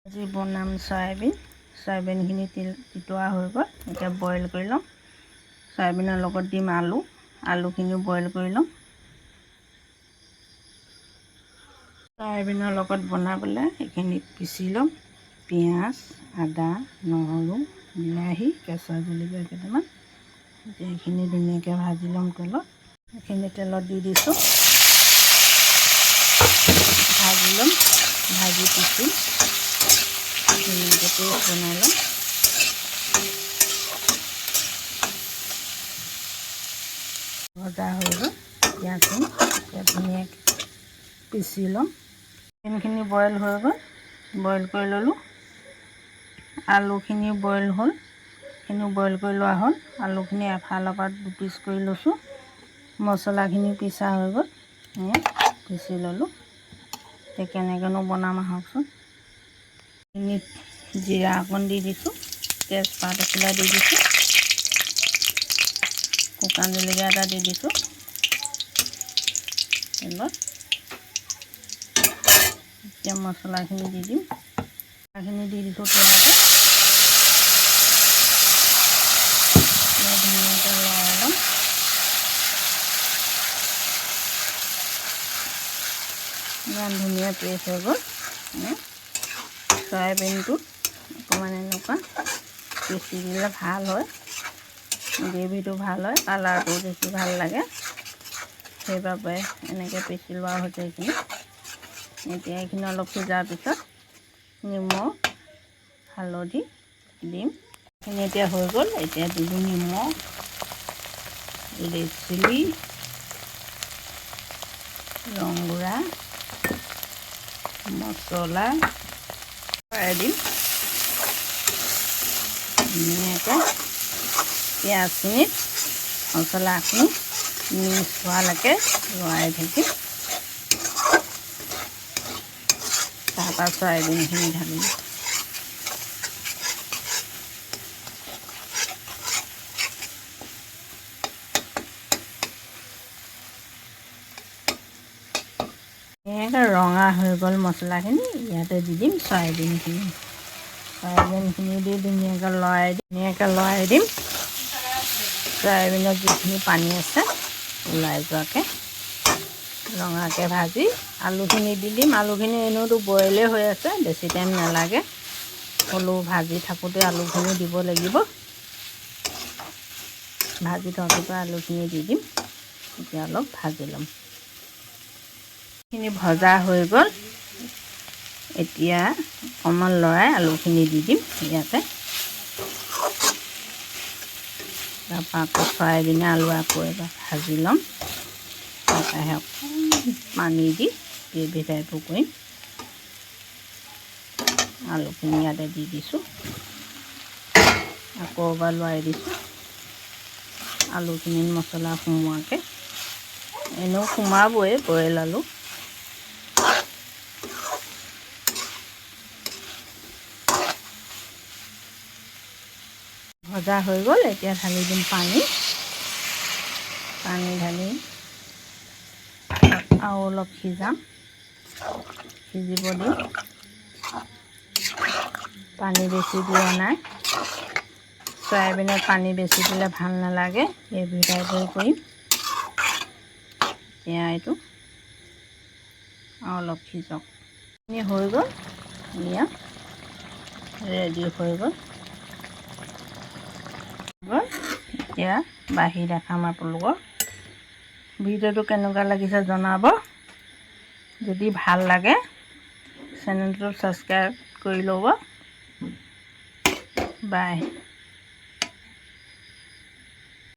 আজি বনাম সয়াবিনখিনি তিতোৱা হৈ গ'ল। এতিয়া বইল কৰি ল'ম। সয়াবিনৰ লগত দিম আলুখিনিও বইল কৰি ল'ম। সয়াবিনৰ লগত বনাবলৈ এইখিনি পিচি ল'ম। পিঁয়াজ, আদা, নহৰু, বিলাহী, কেঁচা জলকীয়া কেইটামান। এতিয়া এইখিনি ধুনীয়াকৈ ভাজি ল'ম তেলত। এইখিনি তেলত দি দিছোঁ। ভাজি ল'ম, ভাজি পিচি ধুনীয়াকৈ পেষ্ট বনাই ল'ম। ভজা হৈ গ'ল পিঁয়াজখিনি। এতিয়া ধুনীয়াকৈ পিচি ল'ম। চিকেনখিনি বইল হৈ গ'ল, বইল কৰি ল'লোঁ। আলুখিনি বইল হ'ল, সেইখিনিও বইল কৰি লোৱা হ'ল। আলুখিনি এফালৰ পৰা দুপিচ কৰি লৈছোঁ। মছলাখিনি পিচা হৈ গ'ল, পিচি ল'লোঁ। এতিয়া কেনেকৈনো বনাম আহকচোন। জিৰা অকণ দি দিছোঁ, তেজপাত এখিলা দি দিছোঁ, শুকান জলকীয়া এটা দি দিছোঁ তেলত। এতিয়া মছলাখিনি দি দিম। মছলাখিনি দি দিছোঁ তেলতে। ধুনীয়াকৈ লৰাই ল'ম। ইমান ধুনীয়া পেষ্ট হৈ গ'ল। সয়াবিনটো অকণমান এনেকুৱা পিচি দিলে ভাল হয়, গ্ৰেভিটো ভাল হয়, কালাৰটো বেছি ভাল লাগে। সেইবাবে এনেকৈ পিচি লোৱা হৈছে এইখিনি। এতিয়া এইখিনি অলপ সিজাৰ পিছত নিমখ, হালধি দিম। এইখিনি এতিয়া হৈ গ'ল। এতিয়া দি দিম নিমখ, ৰেড চিলি, ৰংগুড়া, মছলা দিম। ধুনীয়াকৈ পিঁয়াজখিনিত মছলাখিনি মিক্স হোৱালৈকে লৰাই থাকিম। তাৰপৰা সয়াবিনখিনি ঢালিম। এনেকৈ ৰঙা হৈ গ'ল মছলাখিনি। ইয়াতে দি দিম সয়াবিনখিনি। সয়াবিনখিনি দি ধুনীয়াকৈ লৰাই দিম। সয়াবিনত যিখিনি পানী আছে ওলাই যোৱাকৈ ৰঙাকৈ ভাজি আলুখিনি দি দিম। আলুখিনি এনেওতো বইলেই হৈ আছে, বেছি টাইম নালাগে। হ'লেও ভাজি থাকোঁতে আলুখিনি দিব লাগিব। ভাজি থাকোঁতে আলুখিনি দি দিম। এতিয়া অলপ ভাজি ল'ম। এইখিনি ভজা হৈ গ'ল। এতিয়া অকণমান লৰাই আলুখিনি দি দিম ইয়াতে। তাৰপৰা আকৌ সয়াবিনে আলু আকৌ এবাৰ ভাজি ল'ম। তাৰপৰাহে অকণমান পানী দি গ্ৰেভি টাইপৰ কৰিম। আলুখিনি ইয়াতে দি দিছোঁ, আকৌ এবাৰ লৰাই দিছোঁ। আলুখিনিত মছলা সোমোৱাকৈ, এনেও সোমাবই বইল আলু। ভজা হৈ গ'ল। এতিয়া ঢালি দিম পানী ঢালি আৰু অলপ সিজিব দিম। পানী বেছি দিয়া নাই। সয়াবিনত পানী বেছি দিলে ভাল নালাগে, গ্ৰেভি টাইপৰ কৰিম। এতিয়া এইটো আৰু অলপ সিজক। হৈ গ'ল, ধুনীয়া ৰেডি হৈ গ'ল। এতিয়া বাঢ়ি দেখাম আপোনালোকক। ভিডিঅ'টো কেনেকুৱা লাগিছে জনাব। যদি ভাল লাগে চেনেলটো ছাবস্ক্ৰাইব কৰি ল'ব। বাই।